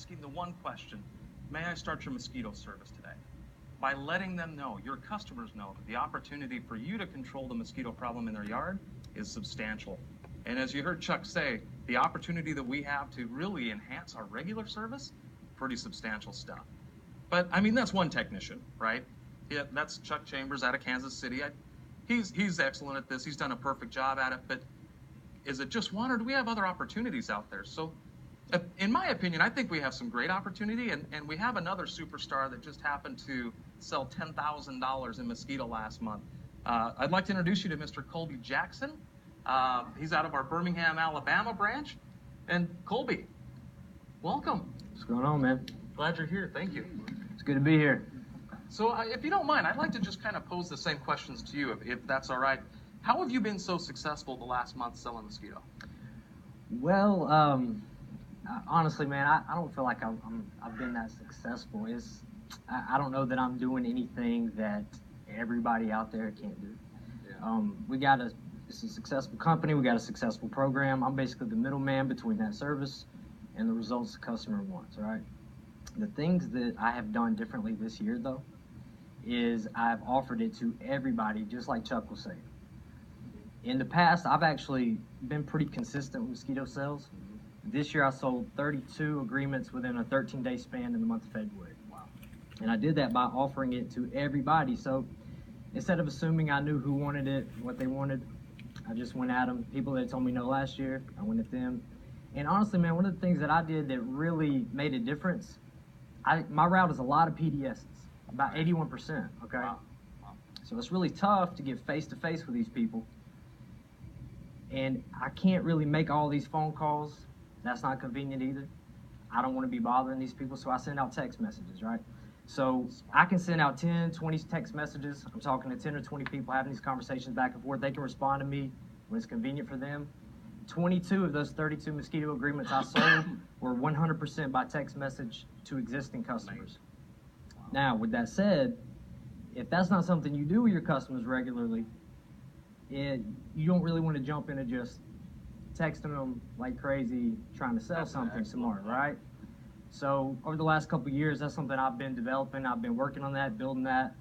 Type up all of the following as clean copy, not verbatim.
asking the one question, may I start your mosquito service today? By letting them know, your customers know, that the opportunity for you to control the mosquito problem in their yard is substantial. And as you heard Chuck say, the opportunity that we have to really enhance our regular service, pretty substantial stuff. But I mean, that's one technician, right? Yeah, that's Chuck Chambers out of Kansas City. He's excellent at this. He's done a perfect job at it. But is it just one, or do we have other opportunities out there? So in my opinion, I think we have some great opportunity, and we have another superstar that just happened to sell $10,000 in mosquito last month. I'd like to introduce you to Mr. Kolby Jackson. He's out of our Birmingham, Alabama branch. And Kolby, welcome. What's going on, man? Glad you're here. Thank you. It's good to be here. So if you don't mind, I'd like to just kind of pose the same questions to you, if that's all right. How have you been so successful the last month selling mosquito? Well, honestly, man, I don't feel like I've been that successful. I don't know that I'm doing anything that everybody out there can't do. Yeah. It's a successful company. We got a successful program. I'm basically the middleman between that service and the results the customer wants, right? The things that I have done differently this year, though, is I've offered it to everybody, just like Chuck was saying. In the past, I've actually been pretty consistent with mosquito sales. This year, I sold 32 agreements within a 13-day span in the month of February. Wow. And I did that by offering it to everybody. So instead of assuming I knew who wanted it, what they wanted, I just went at them. People that told me no last year, I went at them. And honestly, man, one of the things that I did that really made a difference, my route is a lot of PDSs, about 81%, okay? Wow. Wow. So it's really tough to get face-to-face with these people. And I can't really make all these phone calls. That's not convenient either. I don't want to be bothering these people, so I send out text messages, right? So I can send out 10, 20 text messages. I'm talking to 10 or 20 people, having these conversations back and forth. They can respond to me when it's convenient for them. 22 of those 32 mosquito agreements I sold were 100% by text message to existing customers. Wow. Now, with that said, if that's not something you do with your customers regularly, you don't really want to jump into just texting them like crazy, trying to sell something tomorrow, right? So over the last couple of years, that's something I've been developing. I've been working on that, building that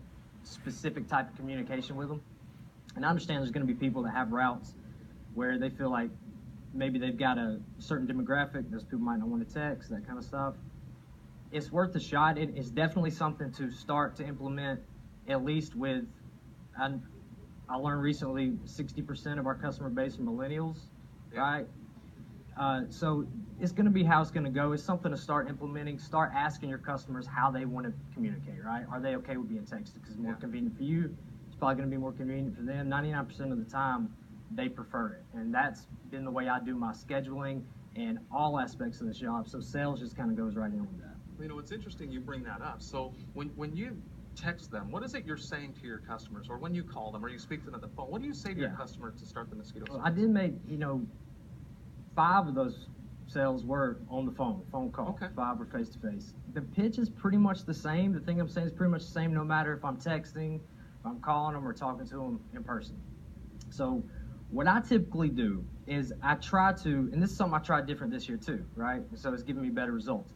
specific type of communication with them. And I understand there's going to be people that have routes where they feel like maybe they've got a certain demographic. Those people might not want to text, that kind of stuff. It's worth a shot. It's definitely something to start to implement, at least with, I learned recently 60% of our customer base are millennials, right? So it's going to be how it's going to go. It's something to start implementing. Start asking your customers how they want to communicate, right? Are they okay with being texted? Because it's more convenient for you. It's probably going to be more convenient for them. 99% of the time, they prefer it. And that's been the way I do my scheduling and all aspects of the job. So sales just kind of goes right in with that. You know, it's interesting you bring that up. So when you text them, what is it you're saying to your customers? Or when you call them or you speak to them on the phone, what do you say to your customer to start the mosquito service? Well, I did make, 5 of those sales were on the phone call. Okay. 5 were face-to-face. The pitch is pretty much the same. The thing I'm saying is pretty much the same no matter if I'm texting, if I'm calling them, or talking to them in person. So what I typically do is I try to, and this is something I tried different this year too, right? So it's giving me better results.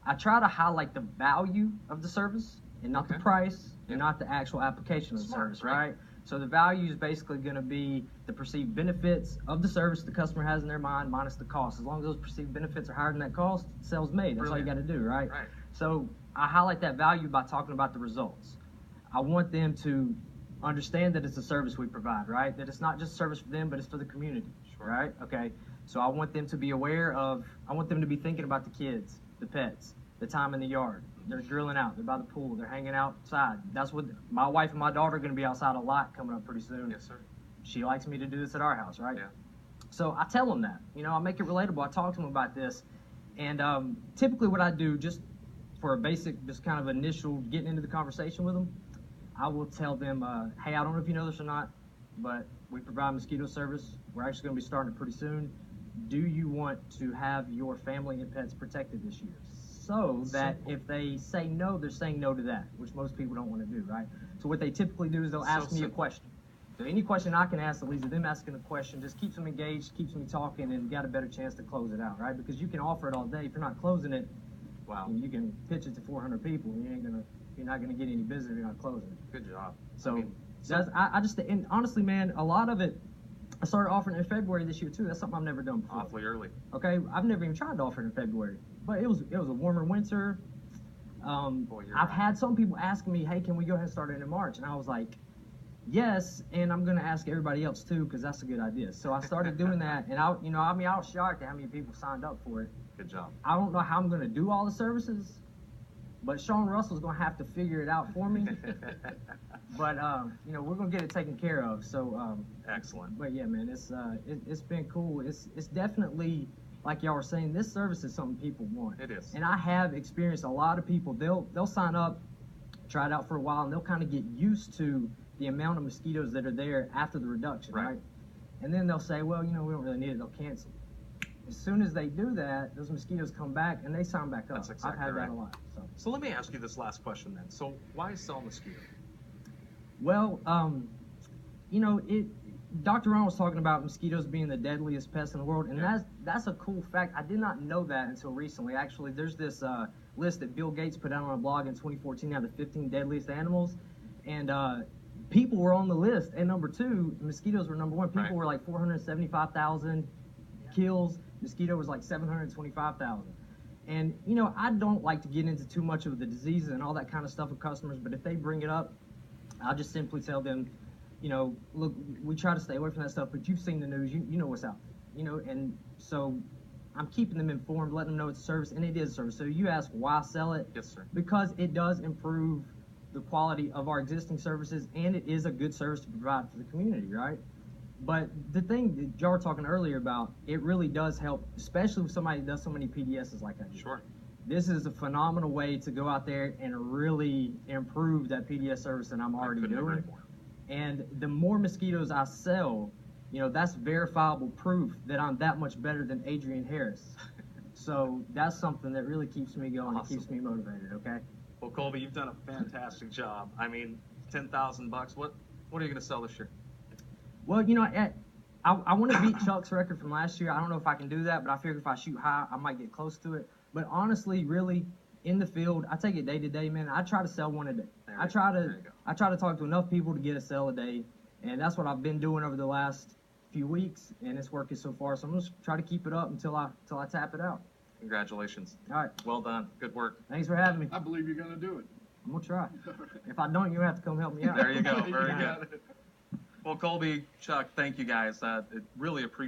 I try to highlight the value of the service and not the price and not the actual application of the service, right? So the value is basically going to be the perceived benefits of the service the customer has in their mind minus the cost. As long as those perceived benefits are higher than that cost, sales made. That's all you got to do, right? So I highlight that value by talking about the results. I want them to understand that it's a service we provide, right? That it's not just a service for them, but it's for the community, right? Okay. So I want them to be aware of, I want them to be thinking about the kids, the pets, the time in the yard. They're drilling out, they're by the pool, they're hanging outside. That's what my wife and my daughter are going to be outside a lot coming up pretty soon. Yes, sir. She likes me to do this at our house, right? Yeah. So I tell them that, I make it relatable. I talk to them about this. And typically what I do, just for a basic, just kind of initial getting into the conversation with them, I will tell them, hey, I don't know if you know this or not, but we provide mosquito service. We're actually going to be starting it pretty soon. Do you want to have your family and pets protected this year? So that if they say no, they're saying no to that, which most people don't want to do, right? So what they typically do is they'll ask me a question. So any question I can ask, at least them asking a question, just keeps them engaged, keeps me talking, and got a better chance to close it out, right? Because you can offer it all day. If you're not closing it, Wow. And you can pitch it to 400 people, and you're not gonna get any business if you're not closing it. Good job. So, I just, and honestly, man, a lot of it, I started offering in February this year too. That's something I've never done before. Awfully early. Okay, I've never even tried to offer it in February, but it was a warmer winter. I've had some people asking me, hey, can we go ahead and start it in March? And I was like, yes, and I'm gonna ask everybody else too, because that's a good idea. So I started doing that, and I was shocked at how many people signed up for it. Good job. I don't know how I'm gonna do all the services, but Sean Russell's gonna have to figure it out for me. But we're gonna get it taken care of. So excellent. But yeah, man, it's been cool. It's definitely, like y'all were saying, this service is something people want. It is. And I have experienced a lot of people. They'll sign up, try it out for a while, and they'll kind of get used to the amount of mosquitoes that are there after the reduction, right? And then they'll say, well, we don't really need it. They'll cancel. As soon as they do that, those mosquitoes come back and they sign back up. That's exactly I've had right. that a lot. So let me ask you this last question then. So why sell mosquito? Well, Dr. Ron was talking about mosquitoes being the deadliest pest in the world, and that's a cool fact. I did not know that until recently. Actually, there's this list that Bill Gates put out on a blog in 2014 of the 15 deadliest animals, and people were on the list. And number two, mosquitoes were number one. People were like 475,000 kills. Mosquito was like 725,000. And I don't like to get into too much of the diseases and all that kind of stuff with customers, but if they bring it up, I'll just simply tell them, look, we try to stay away from that stuff, but you've seen the news, you know what's out there, and so I'm keeping them informed, letting them know it's a service, and it is a service. So you ask why sell it? Yes, sir. Because it does improve the quality of our existing services, and it is a good service to provide for the community, right? But the thing that y'all were talking earlier about, it really does help, especially with somebody that does so many PDSs like I do. Sure. This is a phenomenal way to go out there and really improve that PDS service that I'm already doing. And the more mosquitoes I sell, that's verifiable proof that I'm that much better than Adrian Harris. So that's something that really keeps me going and keeps me motivated, okay? Well, Kolby, you've done a fantastic job. I mean, $10,000. What are you going to sell this year? Well, I want to beat Chuck's record from last year. I don't know if I can do that, but I figure if I shoot high, I might get close to it. But honestly, really, in the field, I take it day to day, man. I try to sell one a day. I try to talk to enough people to get a sale a day, and that's what I've been doing over the last few weeks, and it's working so far. So I'm just try to keep it up until I tap it out. Congratulations. All right. Well done. Good work. Thanks for having me. I believe you're going to do it. I'm gonna try. If I don't, you have to come help me out. There you go. Very good. Well, Kolby, Chuck, thank you guys. Really appreciate